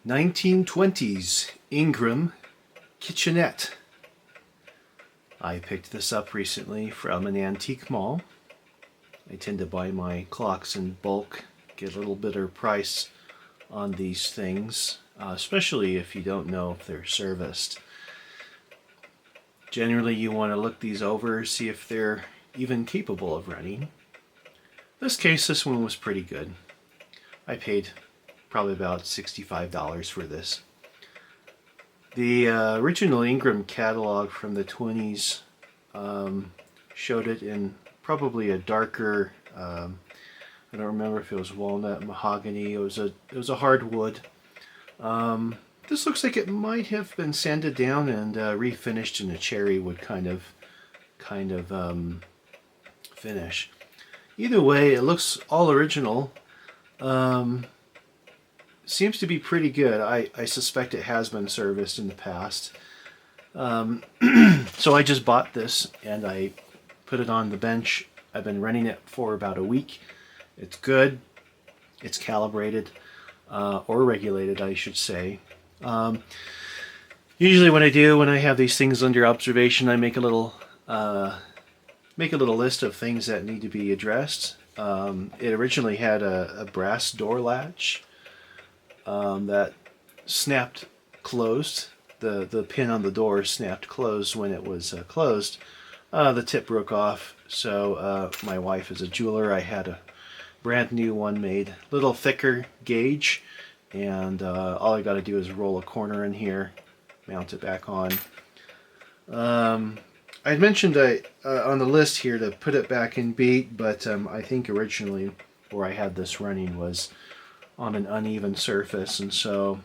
1920s Ingraham Kitchenette. I picked this up recently from an antique mall. I tend to buy my clocks in bulk, get a little better price on these things, especially if you don't know if they're serviced. Generally you want to look these over, see if they're even capable of running. In this case, this one was pretty good. I paid probably about $65 for this. The original Ingraham catalog from the 20s showed it in probably a darker, I don't remember if it was walnut, mahogany. It was a hardwood. This looks like it might have been sanded down and refinished in a cherry wood kind of finish. Either way, it looks all original. Seems to be pretty good. I suspect it has been serviced in the past. So I just bought this and I put it on the bench. I've been running it for about a week. It's good. It's calibrated, or regulated, I should say. Usually when I have these things under observation, I make a little list of things that need to be addressed. It originally had a brass door latch that snapped closed. The pin on the door snapped closed when it was closed. The tip broke off, so my wife is a jeweler. I had a brand new one made, a little thicker gauge, and all I got to do is roll a corner in here, mount it back on. I mentioned on the list here to put it back in beat, but I think originally where I had this running was on an uneven surface, and so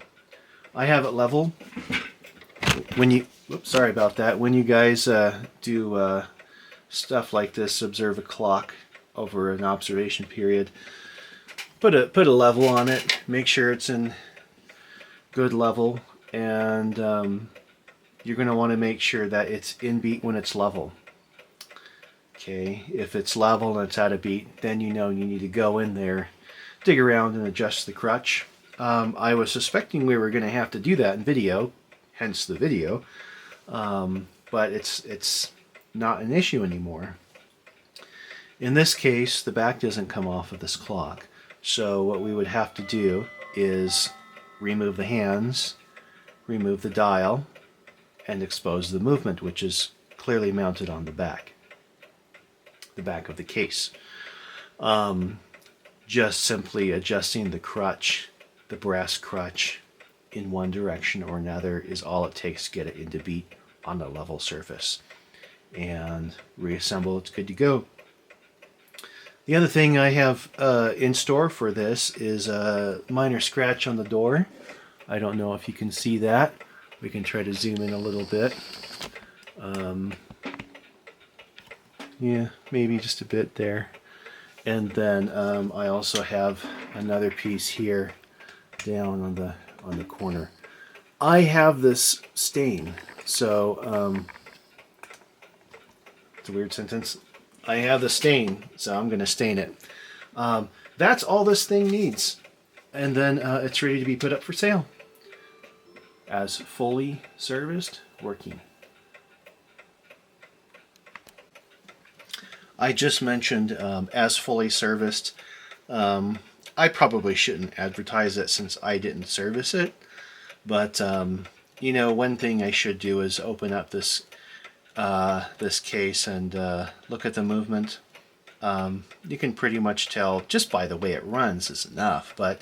I have it level. When you, sorry about that. When you guys do stuff like this, observe a clock over an observation period, put a level on it, make sure it's in good level, and you're going to want to make sure that it's in beat when it's level. Okay, if it's level and it's out of beat, then you know you need to go in there, dig around and adjust the crutch. I was suspecting we were going to have to do that in video, hence the video, but it's not an issue anymore. In this case, the back doesn't come off of this clock, so what we would have to do is remove the hands, remove the dial, and expose the movement, which is clearly mounted on the back of the case. Just simply adjusting the crutch, the brass crutch, in one direction or another is all it takes to get it into beat on a level surface. And reassemble, it's good to go. The other thing I have in store for this is a minor scratch on the door. I don't know if you can see that. We can try to zoom in a little bit. Yeah, maybe just a bit there. And then I also have another piece here down on the corner. I have this stain, so it's a weird sentence. I have the stain, so I'm going to stain it. That's all this thing needs, and then it's ready to be put up for sale as fully serviced, working. I just mentioned as fully serviced. I probably shouldn't advertise it since I didn't service it, but you know, one thing I should do is open up this case and look at the movement. You can pretty much tell just by the way it runs is enough, but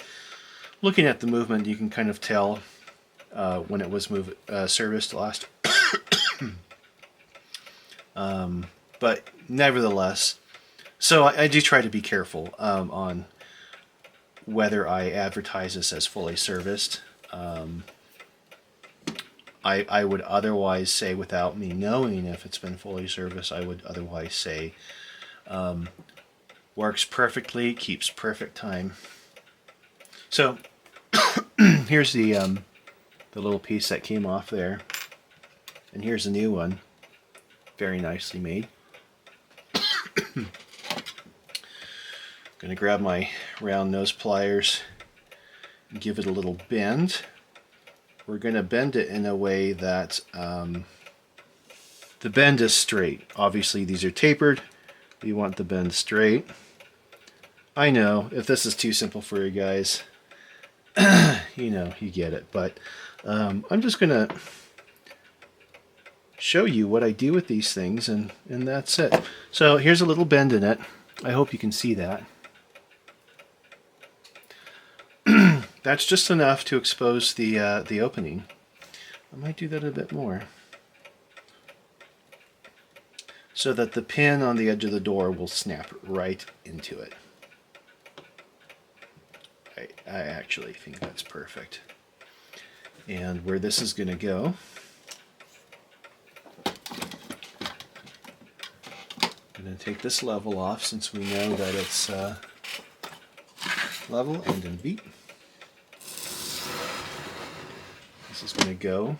looking at the movement you can kind of tell when it was serviced last. But nevertheless, so I do try to be careful on whether I advertise this as fully serviced. I would otherwise say, without me knowing if it's been fully serviced, I would otherwise say works perfectly, keeps perfect time. So here's the little piece that came off there, and here's a new one, very nicely made. Gonna grab my round nose pliers and give it a little bend. we're going to bend it in a way that the bend is straight. Obviously these are tapered. We want the bend straight. I know, if this is too simple for you guys, you know, you get it. But I'm just going to show you what I do with these things, and that's it. So here's a little bend in it. I hope you can see that. That's just enough to expose the opening. I might do that a bit more, so that the pin on the edge of the door will snap right into it. I actually think that's perfect. And where this is going to go, I'm going to take this level off, since we know that it's level and in beat. This is going to go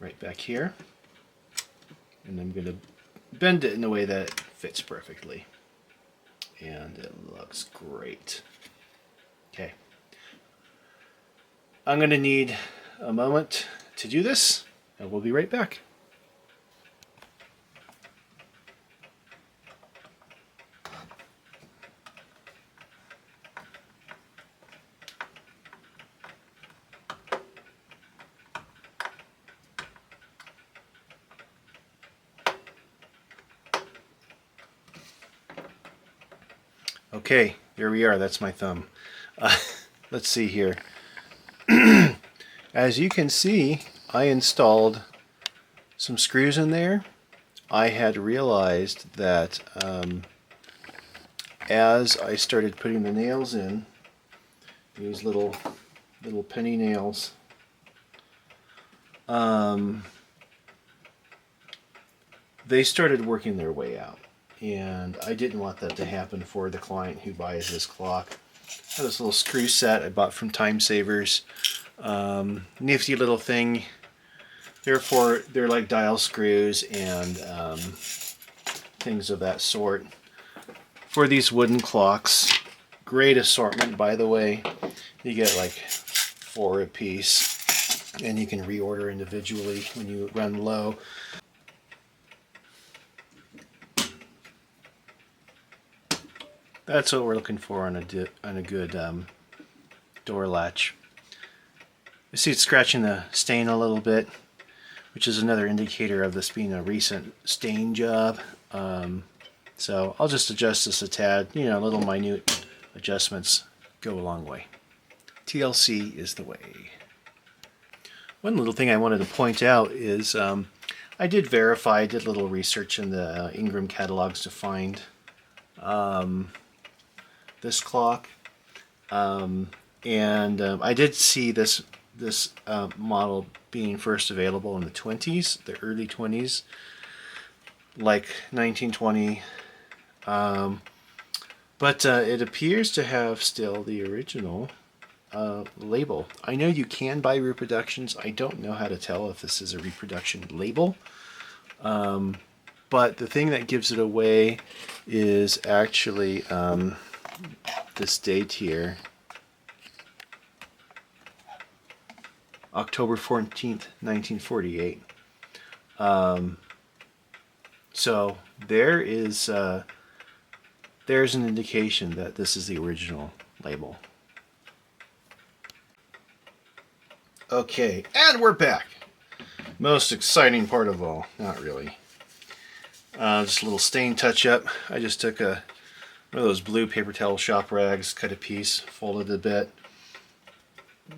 right back here, and I'm going to bend it in a way that it fits perfectly, and it looks great. Okay, I'm going to need a moment to do this, and we'll be right back. Okay, here we are. That's my thumb. Let's see here. As you can see, I installed some screws in there. I had realized that as I started putting the nails in, these little penny nails, they started working their way out. And I didn't want that to happen for the client who buys this clock. I have this little screw set I bought from Time Savers. Nifty little thing. They're like dial screws and things of that sort for these wooden clocks. Great assortment, by the way. You get like 4 a piece, and you can reorder individually when you run low. That's what we're looking for on a good door latch. You see it's scratching the stain a little bit, which is another indicator of this being a recent stain job. So I'll just adjust this a tad. You know, little minute adjustments go a long way. TLC is the way. One little thing I wanted to point out is I did a little research in the Ingraham catalogs to find this clock, and I did see this model being first available in the 20s, the early 20s, like 1920, but it appears to have still the original label. I know you can buy reproductions. I don't know how to tell if this is a reproduction label, but the thing that gives it away is actually this date here, October 14th, 1948. So there's an indication that this is the original label. Okay, and we're back. Most exciting part of all. Not really. Just a little stain touch-up. I just took one of those blue paper towel shop rags, cut a piece, folded a bit.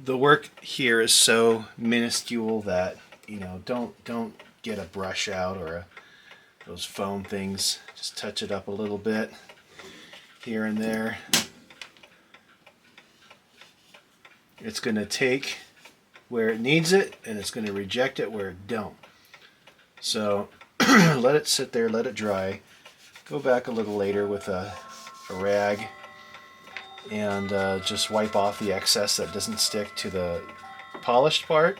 The work here is so minuscule that, you know, don't get a brush out or those foam things. Just touch it up a little bit here and there. It's going to take where it needs it, and it's going to reject it where it don't. So let it sit there, let it dry. Go back a little later with a rag and just wipe off the excess that doesn't stick to the polished part.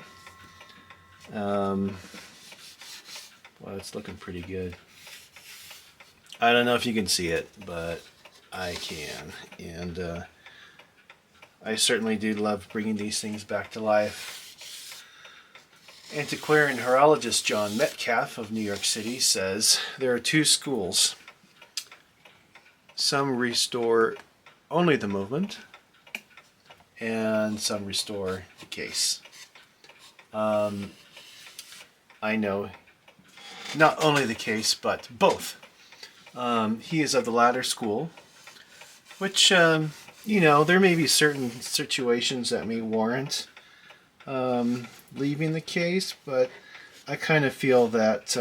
Well, it's looking pretty good. I don't know if you can see it, but I can. And I certainly do love bringing these things back to life. Antiquarian horologist John Metcalf of New York City says there are two schools. Some restore only the movement, and some restore the case. I know not only the case, but both. He is of the latter school, which, there may be certain situations that may warrant leaving the case, but I kind of feel that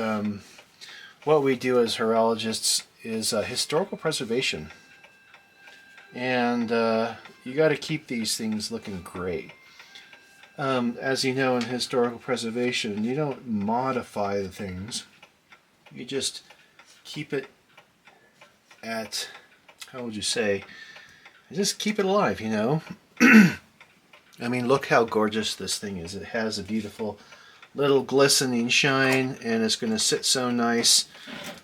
what we do as horologists is historical preservation. And you got to keep these things looking great. As you know, in historical preservation, you don't modify the things. You just keep it at, how would you say, just keep it alive, I mean, look how gorgeous this thing is. It has a beautiful little glistening shine, and it's going to sit so nice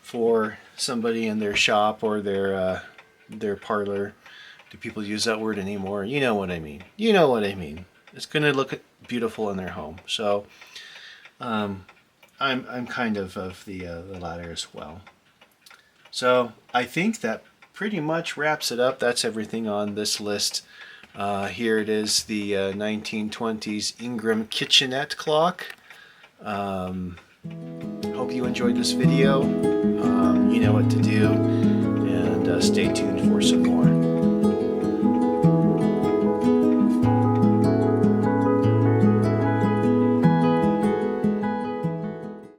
for somebody in their shop or their parlor. Do people use that word anymore? You know what I mean. You know what I mean. It's going to look beautiful in their home. So I'm kind of the latter as well. So I think that pretty much wraps it up. That's everything on this list. Here it is, the 1920s Ingraham Kitchenette clock. Hope you enjoyed this video. You know what to do, and stay tuned for some more.